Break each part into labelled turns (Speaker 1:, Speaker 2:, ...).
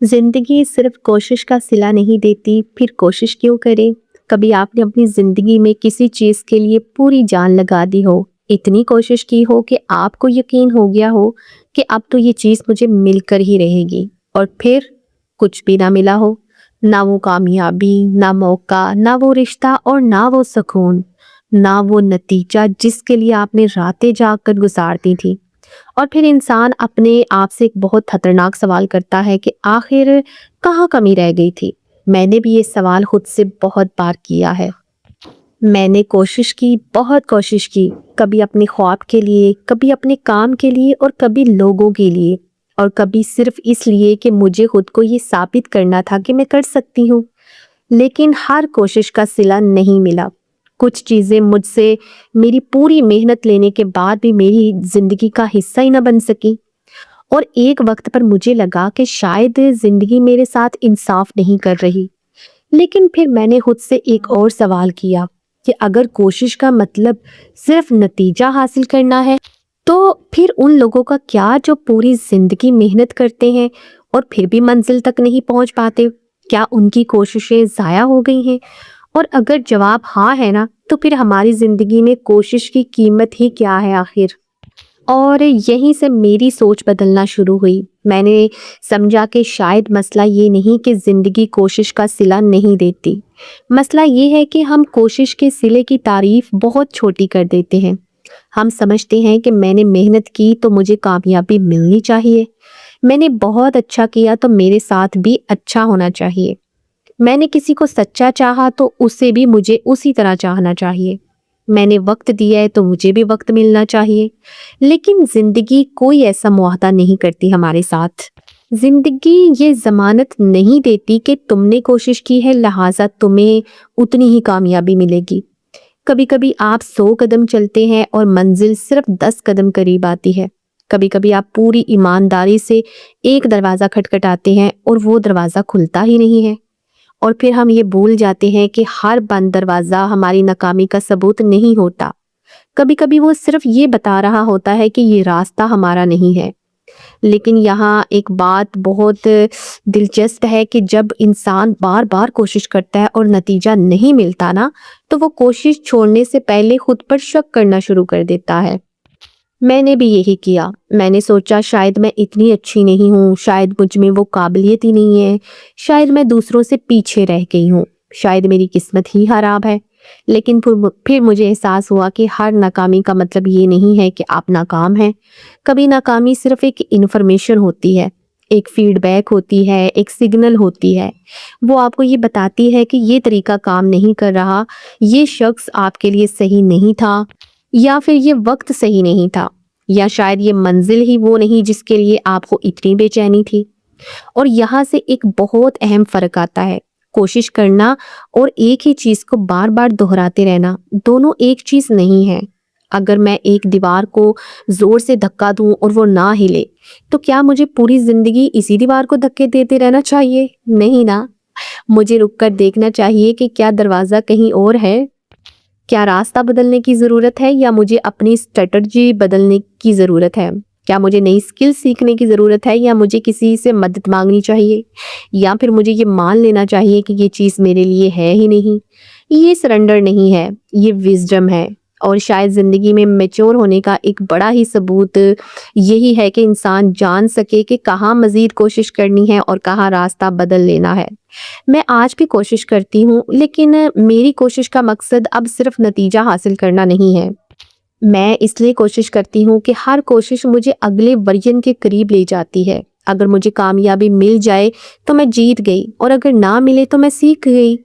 Speaker 1: जिंदगी सिर्फ कोशिश का सिला नहीं देती, फिर कोशिश क्यों करें? कभी आपने अपनी जिंदगी में किसी चीज के लिए पूरी जान लगा दी हो, इतनी कोशिश की हो कि आपको यकीन हो गया हो कि अब तो ये चीज मुझे मिलकर ही रहेगी, और फिर कुछ भी ना मिला हो। ना वो कामयाबी, ना मौका, ना वो रिश्ता, और ना वो सुकून, ना वो नतीजा जिसके लिए आपने रातें जाग कर गुजारती थी। और फिर इंसान अपने आप से एक बहुत खतरनाक सवाल करता है कि आखिर कहाँ कमी रह गई थी। मैंने भी ये सवाल खुद से बहुत बार किया है। मैंने कोशिश की, बहुत कोशिश की, कभी अपने ख्वाब के लिए, कभी अपने काम के लिए, और कभी लोगों के लिए, और कभी सिर्फ इसलिए कि मुझे खुद को ये साबित करना था कि मैं कर सकती हूँ। लेकिन हर कोशिश का सिला नहीं मिला। कुछ चीज़ें मुझसे मेरी पूरी मेहनत लेने के बाद भी मेरी ज़िंदगी का हिस्सा ही ना बन सकी। और एक वक्त पर मुझे लगा कि शायद ज़िंदगी मेरे साथ इंसाफ नहीं कर रही। लेकिन फिर मैंने खुद से एक और सवाल किया कि अगर कोशिश का मतलब सिर्फ नतीजा हासिल करना है, तो फिर उन लोगों का क्या जो पूरी ज़िंदगी मेहनत करते हैं और फिर भी मंजिल तक नहीं पहुंच पाते? क्या उनकी कोशिशें ज़ाया हो गई हैं? और अगर जवाब हाँ है ना, तो फिर हमारी ज़िंदगी में कोशिश की कीमत ही क्या है आखिर? और यहीं से मेरी सोच बदलना शुरू हुई। मैंने समझा कि शायद मसला ये नहीं कि ज़िंदगी कोशिश का सिला नहीं देती। मसला ये है कि हम कोशिश के सिले की तारीफ बहुत छोटी कर देते हैं। हम समझते हैं कि मैंने मेहनत की तो मुझे कामयाबी मिलनी चाहिए। मैंने बहुत अच्छा किया तो मेरे साथ भी अच्छा होना चाहिए। मैंने किसी को सच्चा चाहा तो उसे भी मुझे उसी तरह चाहना चाहिए। मैंने वक्त दिया है तो मुझे भी वक्त मिलना चाहिए। लेकिन जिंदगी कोई ऐसा मुआहदा नहीं करती हमारे साथ। जिंदगी ये जमानत नहीं देती कि तुमने कोशिश की है लिहाजा तुम्हें उतनी ही कामयाबी मिलेगी। कभी कभी आप 100 कदम चलते हैं और मंजिल सिर्फ 10 कदम करीब आती है। कभी कभी आप पूरी ईमानदारी से एक दरवाज़ा खटखटाते हैं और वो दरवाज़ा खुलता ही नहीं है। और फिर हम ये भूल जाते हैं कि हर बंद दरवाज़ा हमारी नाकामी का सबूत नहीं होता। कभी कभी वो सिर्फ ये बता रहा होता है कि ये रास्ता हमारा नहीं है। लेकिन यहाँ एक बात बहुत दिलचस्प है कि जब इंसान बार बार कोशिश करता है और नतीजा नहीं मिलता ना, तो वो कोशिश छोड़ने से पहले खुद पर शक करना शुरू कर देता है। मैंने भी यही किया। मैंने सोचा शायद मैं इतनी अच्छी नहीं हूँ, शायद मुझ में वो काबिलियत ही नहीं है, शायद मैं दूसरों से पीछे रह गई हूँ, शायद मेरी किस्मत ही खराब है। लेकिन फिर मुझे एहसास हुआ कि हर नाकामी का मतलब ये नहीं है कि आप नाकाम हैं। कभी नाकामी सिर्फ एक इन्फॉर्मेशन होती है, एक फीडबैक होती है, एक सिग्नल होती है। वो आपको ये बताती है कि ये तरीका काम नहीं कर रहा, ये शख्स आपके लिए सही नहीं था, या फिर ये वक्त सही नहीं था, या शायद ये मंजिल ही वो नहीं जिसके लिए आपको इतनी बेचैनी थी। और यहाँ से एक बहुत अहम फर्क आता है। कोशिश करना और एक ही चीज को बार बार दोहराते रहना दोनों एक चीज नहीं है। अगर मैं एक दीवार को जोर से धक्का दूं और वो ना हिले, तो क्या मुझे पूरी जिंदगी इसी दीवार को धक्के देते रहना चाहिए? नहीं ना। मुझे रुककर देखना चाहिए कि क्या दरवाजा कहीं और है, क्या रास्ता बदलने की ज़रूरत है, या मुझे अपनी स्ट्रेटजी बदलने की ज़रूरत है? क्या मुझे नई स्किल सीखने की ज़रूरत है, या मुझे किसी से मदद मांगनी चाहिए, या फिर मुझे ये मान लेना चाहिए कि ये चीज़ मेरे लिए है ही नहीं? ये सरेंडर नहीं है, ये विजडम है। और शायद ज़िंदगी में मैच्योर होने का एक बड़ा ही सबूत यही है कि इंसान जान सके कि कहाँ मज़ीद कोशिश करनी है और कहाँ रास्ता बदल लेना है। मैं आज भी कोशिश करती हूँ, लेकिन मेरी कोशिश का मकसद अब सिर्फ नतीजा हासिल करना नहीं है। मैं इसलिए कोशिश करती हूँ कि हर कोशिश मुझे अगले वर्जन के करीब ले जाती है। अगर मुझे कामयाबी मिल जाए तो मैं जीत गई, और अगर ना मिले तो मैं सीख गई।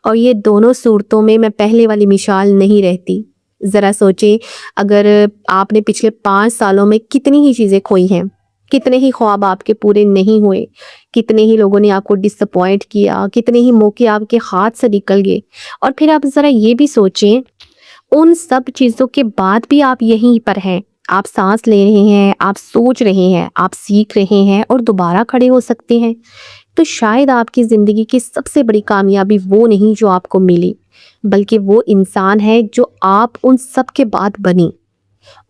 Speaker 1: और ये दोनों सूरतों में मैं पहले वाली मिसाल नहीं रहती। ज़रा सोचें, अगर आपने पिछले 5 सालों में कितनी ही चीज़ें खोई हैं, कितने ही ख्वाब आपके पूरे नहीं हुए, कितने ही लोगों ने आपको डिसअपॉइंट किया, कितने ही मौके आपके हाथ से निकल गए। और फिर आप ज़रा ये भी सोचें, उन सब चीज़ों के बाद भी आप यहीं पर हैं। आप सांस ले रहे हैं, आप सोच रहे हैं, आप सीख रहे हैं और दोबारा खड़े हो सकते हैं। तो शायद आपकी ज़िंदगी की सबसे बड़ी कामयाबी वो नहीं जो आपको मिली, बल्कि वो इंसान है जो आप उन सब के बाद बनी।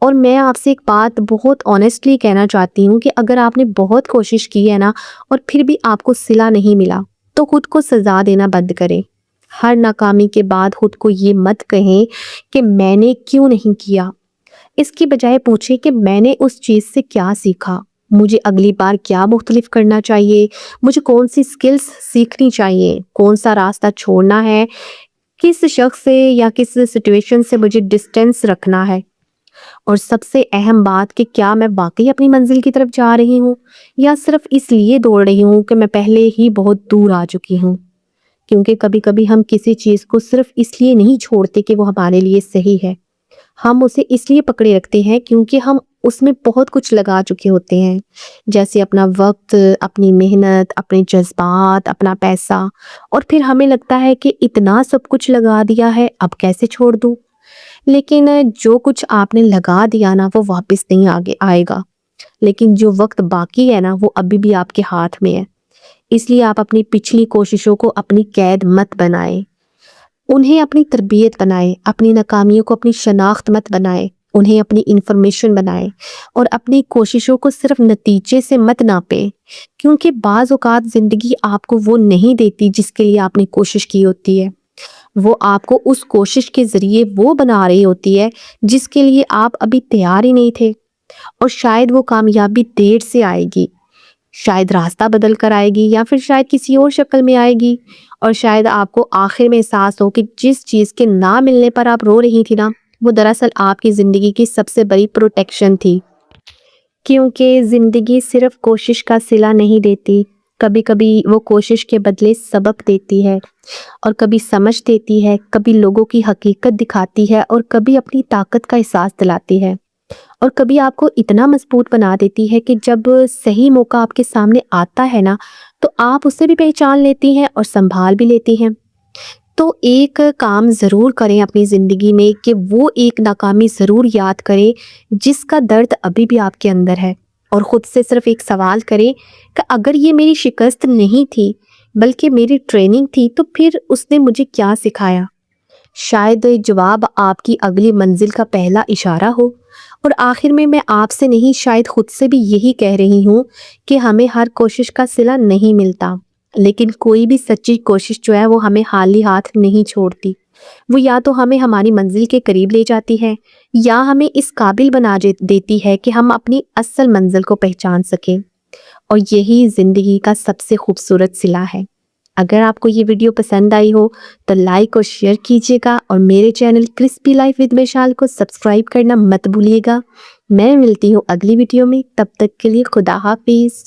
Speaker 1: اور میں آپ سے ایک بات بہت آنیسٹلی کہنا چاہتی ہوں کہ اگر آپ نے بہت کوشش کی ہے نا اور پھر بھی آپ کو صلہ نہیں ملا تو خود کو سزا دینا بند کریں۔ ہر ناکامی کے بعد خود کو یہ مت کہیں کہ میں نے کیوں نہیں کیا، اس کی بجائے پوچھیں کہ میں نے اس چیز سے کیا سیکھا، مجھے اگلی بار کیا مختلف کرنا چاہیے، مجھے کون سی سکلز سیکھنی چاہیے، کون سا راستہ چھوڑنا ہے، کس شخص سے یا کس سچویشن سے مجھے ڈسٹینس رکھنا ہے، اور سب سے اہم بات کہ کیا میں واقعی اپنی منزل کی طرف جا رہی ہوں یا صرف اس لیے دوڑ رہی ہوں کہ میں پہلے ہی بہت دور آ چکی ہوں۔ کیونکہ کبھی کبھی ہم کسی چیز کو صرف اس لیے نہیں چھوڑتے کہ وہ ہمارے لیے صحیح ہے، ہم اسے اس لیے پکڑے رکھتے ہیں کیونکہ ہم اس میں بہت کچھ لگا چکے ہوتے ہیں، جیسے اپنا وقت، اپنی محنت، اپنے جذبات، اپنا پیسہ، اور پھر ہمیں لگتا ہے کہ اتنا سب کچھ لگا دیا ہے اب کیسے چھوڑ دوں۔ لیکن جو کچھ آپ نے لگا دیا نا وہ واپس نہیں آگے آئے گا، لیکن جو وقت باقی ہے نا وہ ابھی بھی آپ کے ہاتھ میں ہے۔ اس لیے آپ اپنی پچھلی کوششوں کو اپنی قید مت بنائیں، انہیں اپنی تربیت بنائیں، اپنی ناکامیوں کو اپنی شناخت مت بنائیں، انہیں اپنی انفارمیشن بنائیں، اور اپنی کوششوں کو صرف نتیجے سے مت ناپیں، کیونکہ بعض اوقات زندگی آپ کو وہ نہیں دیتی جس کے لیے آپ نے کوشش کی ہوتی ہے، وہ آپ کو اس کوشش کے ذریعے وہ بنا رہی ہوتی ہے جس کے لیے آپ ابھی تیار ہی نہیں تھے، اور شاید وہ کامیابی دیر سے آئے گی، شاید راستہ بدل کر آئے گی، یا پھر شاید کسی اور شکل میں آئے گی، اور شاید آپ کو آخر میں احساس ہو کہ جس چیز کے نہ ملنے پر آپ رو رہی تھی نا وہ دراصل آپ کی زندگی کی سب سے بڑی پروٹیکشن تھی۔ کیونکہ زندگی صرف کوشش کا صلہ نہیں دیتی، کبھی کبھی وہ کوشش کے بدلے سبق دیتی ہے، اور کبھی سمجھ دیتی ہے، کبھی لوگوں کی حقیقت دکھاتی ہے، اور کبھی اپنی طاقت کا احساس دلاتی ہے، اور کبھی آپ کو اتنا مضبوط بنا دیتی ہے کہ جب صحیح موقع آپ کے سامنے آتا ہے نا تو آپ اسے بھی پہچان لیتی ہیں اور سنبھال بھی لیتی ہیں۔ تو ایک کام ضرور کریں اپنی زندگی میں کہ وہ ایک ناکامی ضرور یاد کریں جس کا درد ابھی بھی آپ کے اندر ہے، اور خود سے صرف ایک سوال کریں کہ اگر یہ میری شکست نہیں تھی بلکہ میری ٹریننگ تھی تو پھر اس نے مجھے کیا سکھایا۔ شاید جواب آپ کی اگلی منزل کا پہلا اشارہ ہو۔ اور آخر میں آپ سے نہیں شاید خود سے بھی یہی کہہ رہی ہوں کہ ہمیں ہر کوشش کا صلہ نہیں ملتا، لیکن کوئی بھی سچی کوشش جو ہے وہ ہمیں خالی ہاتھ نہیں چھوڑتی، وہ یا تو ہمیں ہماری منزل کے قریب لے جاتی ہے یا ہمیں اس قابل بنا دیتی ہے کہ ہم اپنی اصل منزل کو پہچان سکیں، اور یہی زندگی کا سب سے خوبصورت صلہ ہے۔ اگر آپ کو یہ ویڈیو پسند آئی ہو تو لائک اور شیئر کیجیے گا، اور میرے channel crispy life with Michel کو سبسکرائب کرنا مت بھولیے گا۔ میں ملتی ہوں اگلی ویڈیو میں، تب تک کے لیے خدا حافظ۔